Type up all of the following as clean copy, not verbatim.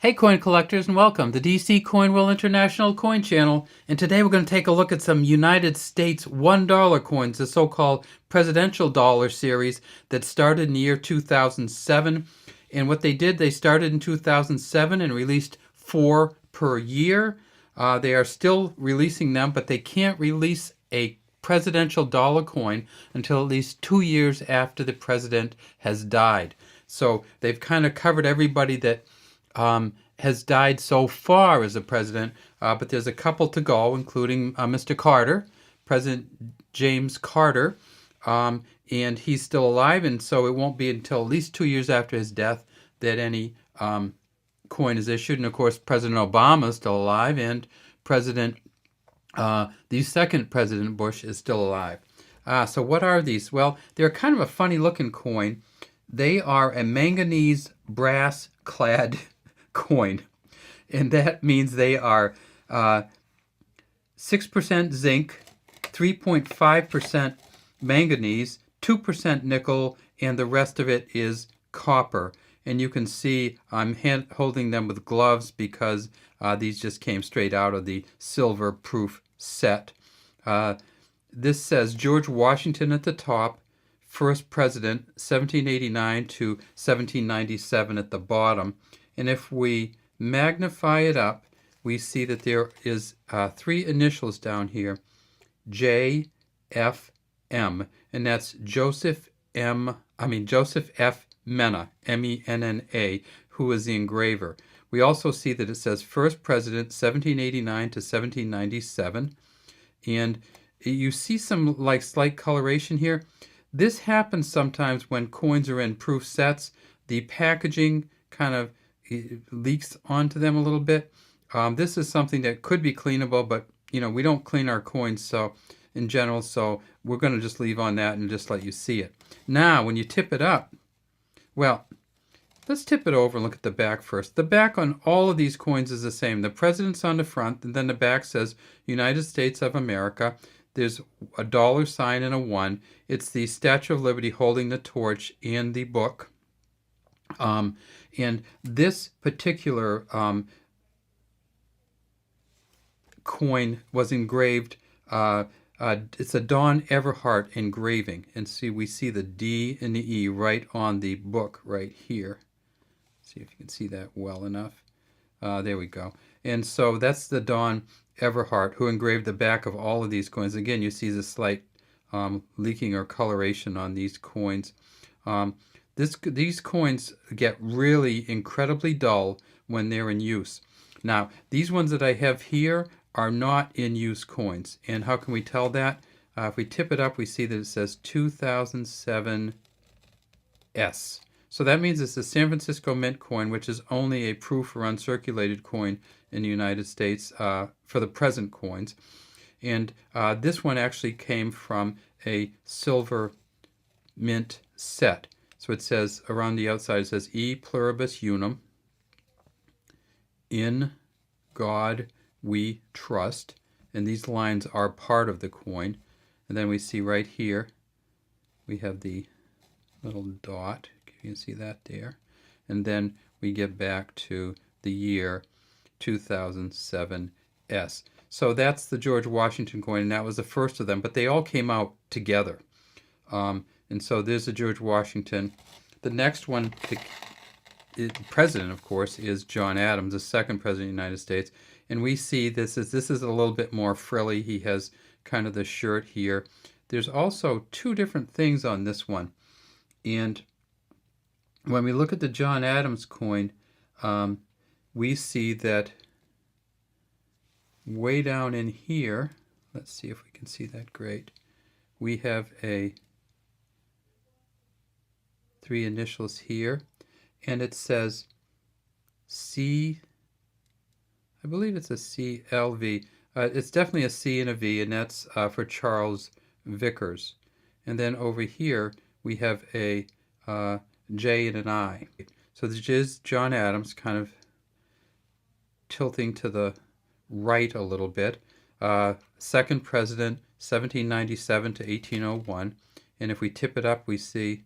Hey coin collectors, and welcome to DC Coin World International Coin Channel. And today we're going to take a look at some United States $1 coins, the so-called presidential dollar series that started in the year 2007. And what they did, they started in 2007 and released 4 per year. They are still releasing them, but they can't release a presidential dollar coin until at least 2 years after the president has died. So they've kind of covered everybody that has died so far as a president, but there's a couple to go, including Mr. Carter, President James Carter, and he's still alive, and so it won't be until at least 2 years after his death that any coin is issued. And of course, President Obama is still alive, and the second President Bush is still alive. So what are these? Well, they're kind of a funny-looking coin. They are a manganese brass-clad coin, and that means they are 6% zinc, 3.5% manganese, 2% nickel, and the rest of it is copper. And you can see I'm holding them with gloves because these just came straight out of the silver proof set. This says George Washington at the top, first president, 1789 to 1797 at the bottom. And if we magnify it up, we see that there is 3 initials down here, JFM, and that's Joseph F. Mena, M-E-N-N-A, who is the engraver. We also see that it says first president, 1789 to 1797, and you see some like slight coloration here. This happens sometimes when coins are in proof sets. The packaging kind of leaks onto them a little bit. This is something that could be cleanable, but we don't clean our coins so in general, so we're going to just leave on that and just let you see it. Now, when you tip it up, well, let's tip it over and look at the back first. The back on all of these coins is the same. The president's on the front, and then the back says United States of America. There's a dollar sign and a 1. It's the Statue of Liberty holding the torch and the book. And this particular coin was engraved, it's a Don Everhart engraving. And see, we see the D and the E right on the book right here. See if you can see that well enough. There we go. And so that's the Don Everhart who engraved the back of all of these coins. Again, you see the slight leaking or coloration on these coins. These coins get really incredibly dull when they're in use. Now, these ones that I have here are not in use coins. And how can we tell that? If we tip it up, we see that it says 2007 S. So that means it's a San Francisco Mint coin, which is only a proof or uncirculated coin in the United States for the present coins. And this one actually came from a silver mint set. So it says, around the outside, it says, E pluribus unum, in God we trust. And these lines are part of the coin. And then we see right here, we have the little dot. You can see that there. And then we get back to the year 2007 S. So that's the George Washington coin, and that was the first of them. But they all came out together. And so there's the George Washington. The next one, the president, of course, is John Adams, the second president of the United States. And we see this is a little bit more frilly. He has kind of the shirt here. There's also 2 different things on this one. And when we look at the John Adams coin, we see that way down in here, let's see if we can see that great, we have 3 initials here, and it says C, I believe it's a CLV. It's definitely a C and a V, and that's for Charles Vickers. And then over here, we have a J and an I. So this is John Adams, kind of tilting to the right a little bit. Second president, 1797 to 1801. And if we tip it up, we see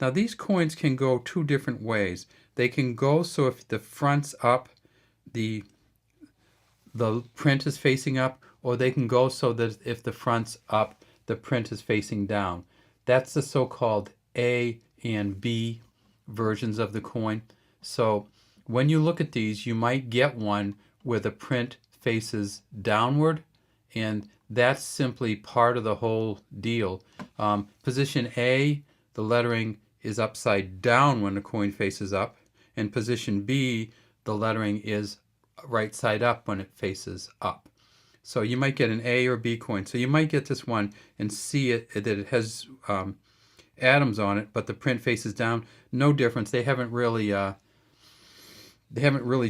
Now these coins can go 2 different ways. They can go so if the front's up, the print is facing up, or they can go so that if the front's up, the print is facing down. That's the so-called A and B versions of the coin. So when you look at these, you might get one where the print faces downward, and that's simply part of the whole deal. Position A, the lettering is upside down when the coin faces up, and position B, the lettering is right side up when it faces up. So you might get an A or B coin. So you might get this one and see that it has Adams on it, but the print faces down. No difference. They haven't really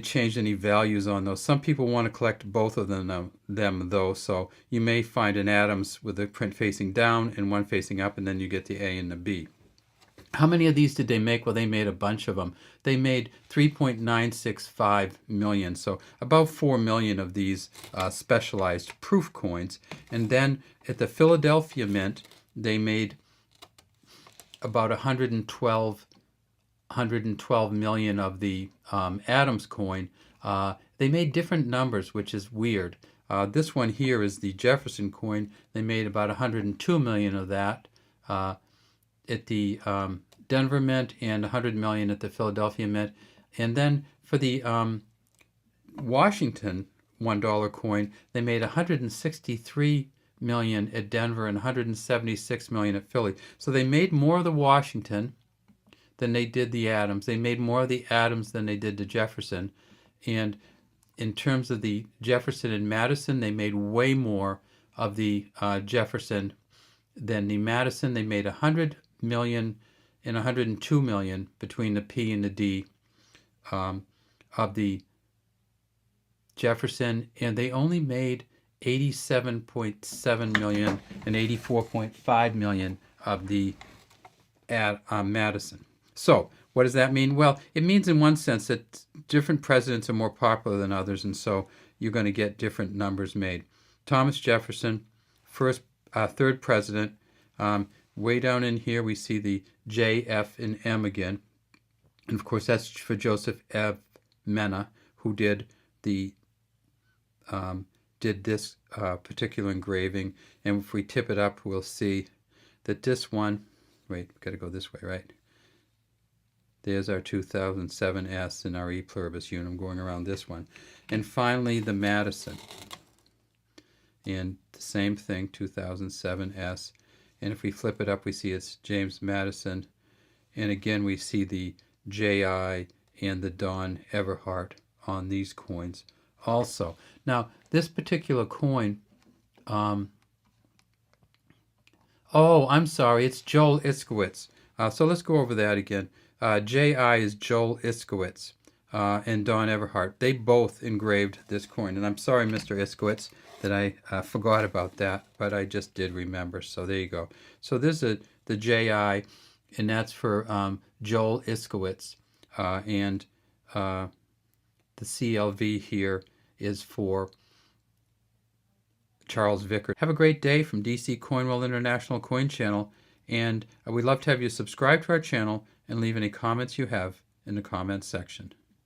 changed any values on those. Some people want to collect both of them though. So you may find an Adams with the print facing down and one facing up, and then you get the A and the B. How many of these did they make? Well, they made a bunch of them. They made 3.965 million, so about 4 million of these specialized proof coins. And then at the Philadelphia Mint, they made about 112 million of the Adams coin. They made different numbers, which is weird. This one here is the Jefferson coin. They made about 102 million of that at the Denver Mint and 100 million at the Philadelphia Mint. And then for the Washington $1 coin, they made 163 million at Denver and 176 million at Philly. So they made more of the Washington than they did the Adams. They made more of the Adams than they did the Jefferson. And in terms of the Jefferson and Madison, they made way more of the Jefferson than the Madison. They made 100 million and 102 million between the P and the D of the Jefferson, and they only made 87.7 million and 84.5 million of the Madison. So what does that mean? Well, it means in one sense that different presidents are more popular than others, and so you're going to get different numbers made. Thomas Jefferson, third president. Way down in here we see the J, F, and M again. And of course that's for Joseph F. Mena, who did this particular engraving. And if we tip it up, we'll see that this one, wait, got to go this way, right? There's our 2007 S and our E pluribus unum going around this one. And finally the Madison. And the same thing, 2007 S. And if we flip it up, we see it's James Madison. And again, we see the J.I. and the Don Everhart on these coins also. Now, this particular coin, oh, I'm sorry, it's Joel Iskowitz. So let's go over that again. J.I. is Joel Iskowitz and Don Everhart. They both engraved this coin. And I'm sorry, Mr. Iskowitz, that I forgot about that, but I just did remember. So there you go. So there's the J.I., and that's for Joel Iskowitz. And the CLV here is for Charles Vickers. Have a great day from DC Coinwell International Coin Channel. And we'd love to have you subscribe to our channel and leave any comments you have in the comments section.